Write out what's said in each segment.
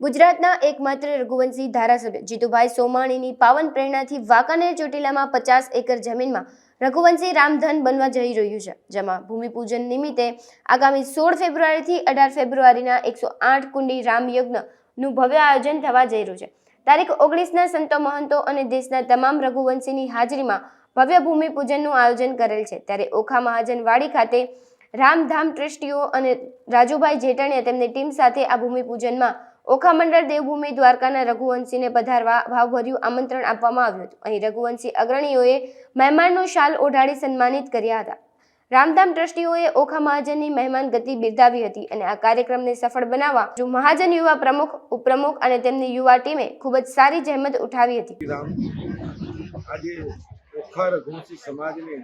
ગુજરાતના એકમાત્ર રઘુવંશી ધારાસભ્ય જીતુભાઈ સોમાણીની પાવન પ્રેરણાથી વાંકાનેર ચોટીલામાં 50 એકર જમીનમાં રઘુવંશી રામધન બનવા જઈ રહ્યું છે, જેમાં ભૂમિપૂજન નિમિત્તે આગામી 16 ફેબ્રુઆરીથી 18 ફેબ્રુઆરીના 108 કુંડી રામયજ્ઞનું ભવ્ય આયોજન થવા જઈ રહ્યું છે। તારીખ 19ના સંતો મહંતો અને દેશના તમામ રઘુવંશીની હાજરીમાં ભવ્ય ભૂમિપૂજનનું આયોજન કરેલ છે। ત્યારે ઓખા મહાજનવાડી ખાતે રામધામ ટ્રસ્ટીઓ અને રાજુભાઈ જેટાણીયા તેમની ટીમ સાથે આ ભૂમિપૂજનમાં ઓખા મંડળ દેવભૂમિ દ્વારકાના રઘુવંશીને પધારવા ભાવભર્યું આમંત્રણ આપવામાં આવ્યું હતું। અહીં રઘુવંશી અગ્રણીઓએ મહેમાનનો શાલ ઓઢાડી સન્માનિત કર્યા હતા। રામધામ ટ્રસ્ટીઓએ ઓખા મહાજનની મહેમાન ગતિ બિરદાવી હતી અને આ કાર્યક્રમને સફળ બનાવવા મહાજન યુવા પ્રમુખ, ઉપપ્રમુખ અને તેમની યુવા ટીમે ખૂબ જ સારી જહેમત ઉઠાવી હતી। આજે ઓખા રઘુવંશી સમાજને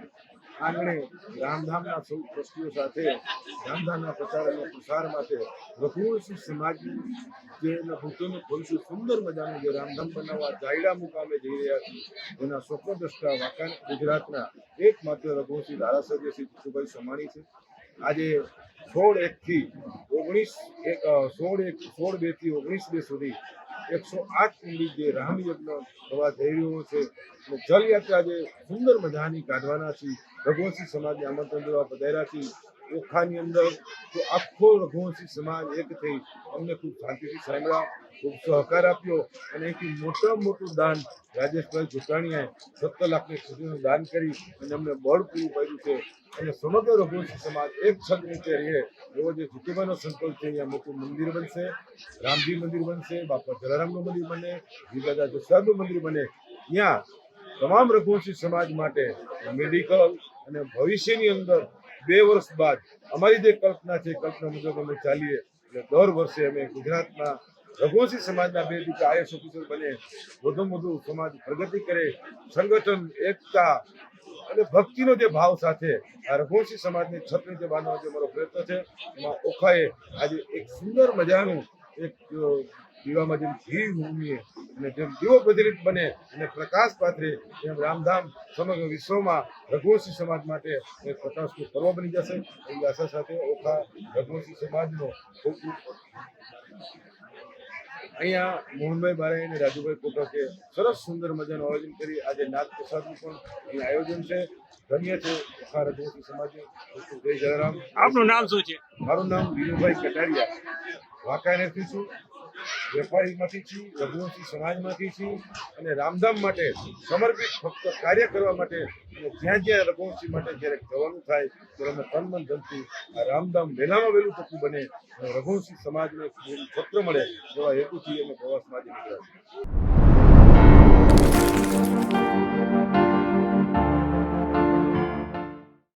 આંગણે રામધામના સૌ ટ્રસ્ટીઓ સાથે રામધામના પ્રચાર અને પ્રસાર માટે રઘુવંશી સમાજનું જે ભૂતોને ખોલશું સુંદર મજાનું જે રામધામ બનાવવા જાયડા મુકામે જઈ રહ્યા છે એના સ્વપ્નદ્રષ્ટા વાંકાનેર ગુજરાતના એકમાત્ર રઘુવંશી ધારાસભ્ય શ્રી જીતુભાઈ સોમાણી છે। આજે 16/1 થી 19 સુધી 108 કુંડી જે રામયજ્ઞ થવા જઈ રહ્યો છે અને જલયાત્રા જે સુંદર મજાની કાઢવાના છે। રઘુવંશી સમાજને આમંત્રણ દેવા પધાર્યા છે। ઓખાની અંદર તો આખો રઘુવંશી સમાજ એક થઈ અમને ખૂબ શાંતિથી સાંભળ્યા, ખૂબ સહકાર આપ્યો અને એથી મોટું દાન રાજેશભાઈ જેટાણીયાએ 7 લાખની સુધીનું દાન કરી અને અમને બળ પૂરું પાડ્યું છે અને સમગ્ર રઘુવંશી સમાજ એક છત નીચે રહે એવો જે જીતુભાઈનો સંકલ્પ છે। અહીંયા મોટું મંદિર બનશે, રામજી મંદિર બનશે, બાપા જલારામનું મંદિર બને, દાદા જસરાજનું મંદિર બને। ત્યાં તમામ રઘુવંશી સમાજ માટે મેડિકલ અને ભવિષ્યની અંદર 2 વર્ષ બાદ અમારી જે કલ્પના છે કલ્પના મુજબ અમે ચાલીએ એટલે દર વર્ષે અમે ગુજરાતના રઘુવંશી સમાજના 2 દીકરા આઈએસ ઓફિસર બને, વધુમાં વધુ સમાજ પ્રગતિ કરે, સંગઠન, એકતા અને ભક્તિનો જે ભાવ સાથે આ રઘુવંશી સમાજને છત નીચે બાંધવાનો જે મારો પ્રયત્ન છે એમાં ઓખાએ આજે એક સુંદર મજાનું એક દીવામાં જેમ ઘી ઉમીએ અને જેમ દીવો પ્રજ્વલિત બને અને પ્રકાશ પાથરે એમ રામધામ સમગ્ર વિશ્વમાં રઘુવંશી સમાજ માટે એક પ્રકાશનું પર્વ બની જશે એવી આશા સાથે ઓખા રઘુવંશી સમાજનો ખૂબ અહીંયા મોહનભાઈ બારાઈ અને રાજુભાઈ કોટકે સરસ સુંદર મજાનું આયોજન કરી આજે નાગ પ્રસાદનું પણ અહીં આયોજન છે। ધન્ય છે ઓખા રઘુવંશી સમાજનું। જય જલારામ। આપનું નામ શું છે? મારું નામ વિનુભાઈ કટારિયા, વાંકાનેરથી છું, વેપારીમાંથી છીએ, રઘુવંશી સમાજમાંથી છીએ અને રામધામ માટે સમર્પિત ફક્ત કાર્ય કરવા માટે અને જ્યાં રઘુવંશી માટે જ્યારે જવાનું થાય ત્યારે અમે તન મન ધનથી આ રામધામ વહેલામાં વહેલું ટકું બને અને રઘુવંશી સમાજને છત્ર મળે એવા હેતુથી અમે પ્રવાસમાં નીકળ્યા છીએ।